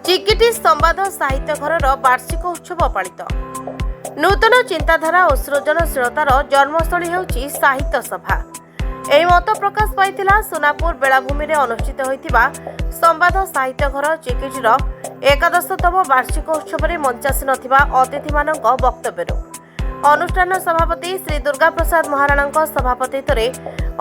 चिकिटी संवाद साहित्य घर वार्षिक उत्सव पालित नूतन चिंताधारा और सृजनशीलतार जन्मस्थली होउछि साहित्य सभा। एही मत प्रकाश पाइथिला सोनापुर बेलाभूमि रे अनुष्ठित होइतिबा संवाद साहित्य घर चिकिटीर एकादशतम वार्षिक उत्सव में मंचासीन थिबा अतिथि मानक वक्तव्यरू। अनुष्ठान सभापति श्री दुर्गा प्रसाद महाराणा सभापतित्व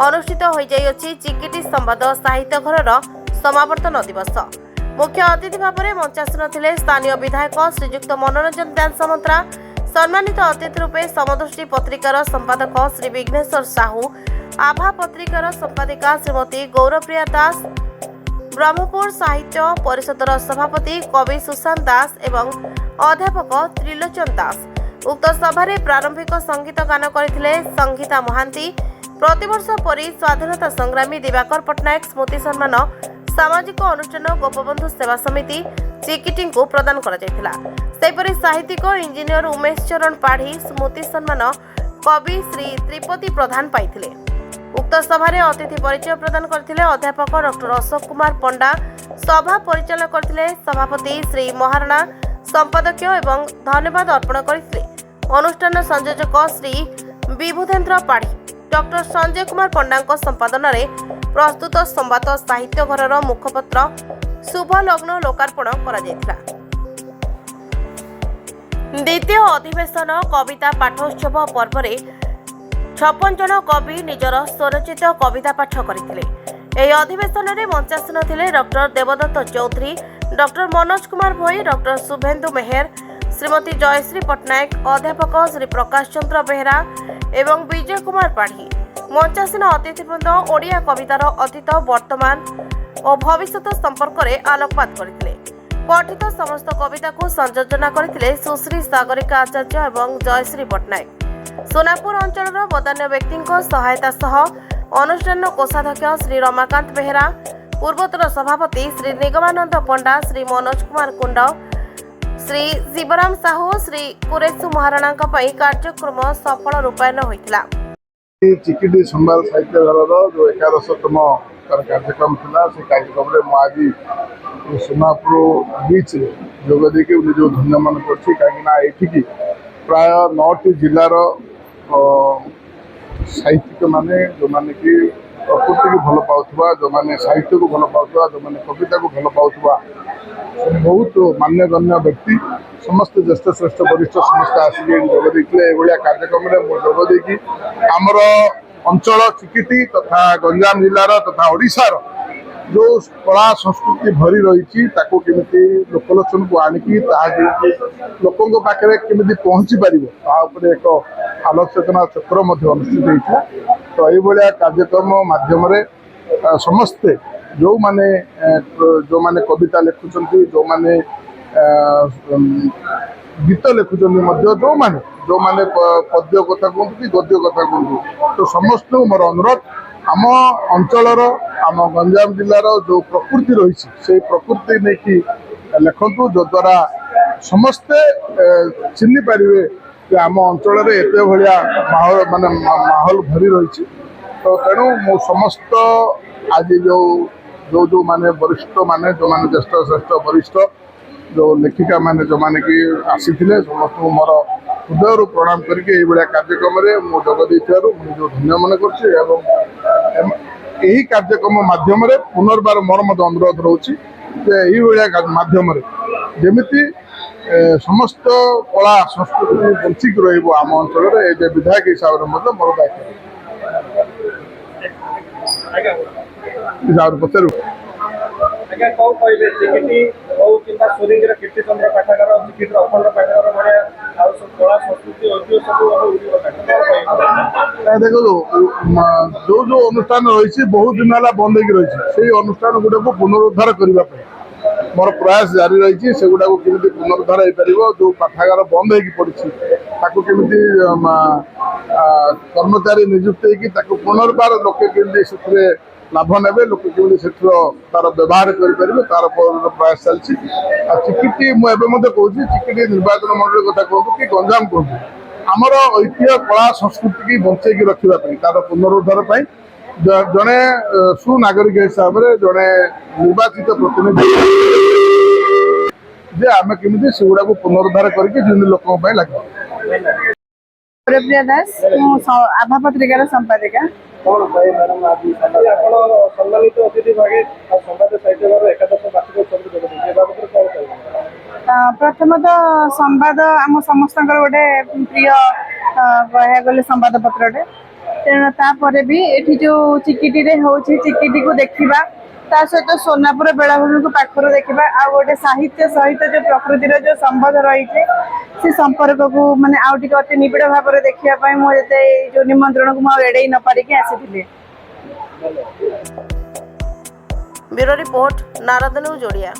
अनुष्ठित होई जाइछि चिकिटी संवाद साहित्य घर समावर्तन दिवस। मुख्य अतिथि भाव में मंचासीन थिले स्थानीय विधायक श्रीजुक्त मनोरंजन दान सामंतरा, सम्मानित अतिथि रूपे समदृष्टि पत्रिकार संपादक श्री विघ्नेश्वर साहू, आभा पत्रिकार संपादिका श्रीमती गौरप्रिया दास, ब्रह्मपुर साहित्य परिषदर सभापति कवि सुशांत दास एवं अध्यापक त्रिलोचन दास। उक्त सभारे प्रारंभिक संगीत गान करथिले संगीता महांती। प्रतिवर्ष परि स्वाधीनता संग्रामी दिवाकर पट्टनायक स्मृति सम्मान सामाजिक अनुष्ठान गोपबंधु सेवा समिति चिकिटी को प्रदान करा जायतिला। सेपरि साहित्यिक इंजीनियर उमेश चरण पाढ़ी स्मृति सम्मान कवि श्री त्रिपति प्रधान पाइथिले। उक्त सभारे अतिथि परिचय प्रदान करथिले अध्यापक डॉक्टर अशोक कुमार पंडा। सभा परिचालन करथिले सभापति श्री महाराणा, संपादक एवं धन्यवाद अर्पण करथिले अनुष्ठान संयोजक श्री विभुधेन्द्र पाढ़ी। डॉक्टर संजय कुमार पंडा संपादन में प्रस्तुत संवाद साहित्य घर मुखपत्र शुभ लग्न लोकार्पण करा जायतिला। द्वितीय अधिवेशन कविता पाठोत्सव पर्व में 56 जन कवि निजर स्वरचित कविता पाठ करथिले। एही अधिवेशन में मंचासीन थिले डॉक्टर देवदत्त चौधरी, डॉक्टर मनोज कुमार भोई, डॉक्टर शुभेन्दु मेहर, श्रीमती जयश्री पट्टनायक, अध्यापक श्री प्रकाश चंद्र बेहरा एवं विजय कुमार पाढ़ी। मंचासीन अतिथिवृंद ओडिया कवितार अतीत, वर्तमान और भविष्यत संपर्क में आलोकपात करथिले। पठित समस्त कविता को संयोजना करथिले सुश्री सागरिका आचार्य एवं जयश्री पट्टनायक। सोनापुर अंचल बदान्य व्यक्ति सहायता सह अनुष्ठान कोषाध्यक्ष श्री रमाकांत बेहरा, पूर्वोत्तर सभापति श्री निगमानंद पंडा, श्री मनोज कुमार कुंड, श्री शिवराम साहू, श्री कुरेशु महाराणा कार्यक्रम सफल रूपायन होइतिला। चिकिटी संवाद साहित्य घर जो 11तम कार्यक्रम था से कार्यक्रम में आज सोनापुर बीच जोगदे निज धन्य मन कहीं प्राय 9टी जिलार साहित्यिक माने जो माने कि प्रकृति को भल पाउथबा, जो माने साहित्य को भल पाउथबा, जो माने कविता को भल पाउथबा बहुत मान्यगण्य व्यक्ति समस्त ज्येष्ठ श्रेष्ठ वरिष्ठ समस्त आसिक जोगदे एभलिया कार्यक्रम में जोगदे आमर अंचल चिकिटी तथा गंजाम जिलार तथा ओडिशार जो कला संस्कृति भरी रही केमिति लोकलोचन को आणिकी लोकों पाखे केमिति पहुँची पार एक आलोचना चक्र अनुष्ठित होता। तो ये कार्यक्रम माध्यम समस्ते जो माने कविता लिखुंट, जो माने गीत लिखुंट, जो माने पद्य कथा कहतु कि गद्य कथा कहतु, तो समस्त मोर अनुरोध आम अंचल आम गंजाम जिलार जो प्रकृति रही से प्रकृति नहीं कि लिखु जो द्वारा समस्ते चिन्ह पारे कि आम अंचल एत भाया माहौल माने माहौल भरी रही। तो तेणु मो समस्त आज जो जो जो माने वरिष्ठ माने जो माने ज्येष्ठ श्रेष्ठ वरिष्ठ जो लेखिका माने जो माने कि आसी समस्त मोर हृदय प्रणाम करके कार्यक्रम में मो जोग जो धन्य मन कर कार्यक्रम माध्यम पुनर्बार मोर मत अनुरोध रोचे माध्यम जमीती समस्त कला संस्कृति बंचिक रम अंचल विधायक हिसाब से मोर दायित्व पचार देखो जो जो अनुष्ठान रही बहुत दिन है बंद रही अनुष्ठान गुड़ा को पुनरुद्धार करने मोर प्रयास जारी रही से गुड़ा को केमी पुनरुद्धार हो पार जो पाठागार बंद हो पड़ी कर्मचारी नियुक्त हो पुनर्बार लोके केमी लाभ ने लोक केमी तार व्यवहार करें तार प्रयास चलती। चिकिटी मुझे कहूँ चिकिटी निर्वाचन मंडल कथा कहतु कि गंजाम कहतु आमर ऐतिह्य कला संस्कृति की बंचेकी रखापी तार पुनरुद्धार जड़े सुनागरिक हिसाब से जड़े निर्वाचित प्रतिनिधि ଯେ ଆମେ କେମିତି ସେଗୁଡ଼ାକୁ ପୁନରୁଦ୍ଧାର କରିକି ଯେମିତି ଲୋକଙ୍କ ପାଇଁ ଲାଗିବ। ଗୌରପ୍ରିୟା ଦାସ, ମୁଁ ଆଭା ପତ୍ରିକାର ସମ୍ପାଦିକା। କଣ କହେ ମ୍ୟାଡ଼ାମ ଆଜି ଆପଣ ସମ୍ମାନିତ ଅତିଥି ଭାବେ ସମ୍ବାଦ ସାହିତ୍ୟ ଭାବେ ଏକାଦଶ ବାର୍ଷିକ ଉତ୍ସବରେ ଯୋଗ ଦେଇଛନ୍ତି। ଏ ବାବଦରେ କଣ କହିବେ? ପ୍ରଥମତଃ ସମ୍ବାଦ ଆମ ସମସ୍ତଙ୍କର ଗୋଟେ ପ୍ରିୟ କହିବାକୁ ଗଲେ ସମ୍ବାଦପତ୍ରଟେ। ତେଣୁ ତାପରେ ବି ଏଠି ଯୋଉ ଚିକିଟିରେ ହେଉଛି ଚିକିଟିକୁ ଦେଖିବା, ତା ସହିତ ସୋନାପୁର ବେଳାଭୂମିକୁ ପାଖରୁ ଦେଖିବା, ଆଉ ଗୋଟେ ସାହିତ୍ୟ ସହିତ ଯୋଉ ପ୍ରକୃତିର ଯୋଉ ସମ୍ବନ୍ଧ ରହିଛି ସେ ସମ୍ପର୍କକୁ ମାନେ ଆଉ ଟିକେ ଅତି ନିବିଡ଼ ଭାବରେ ଦେଖିବା ପାଇଁ ମୁଁ ଏତେ ଏଇ ଯୋଉ ନିମନ୍ତ୍ରଣକୁ ମୁଁ ଆଉ ଏଡ଼େଇ ନ ପାରିକି ଆସିଥିଲି। Bureau report, Narad news Odia.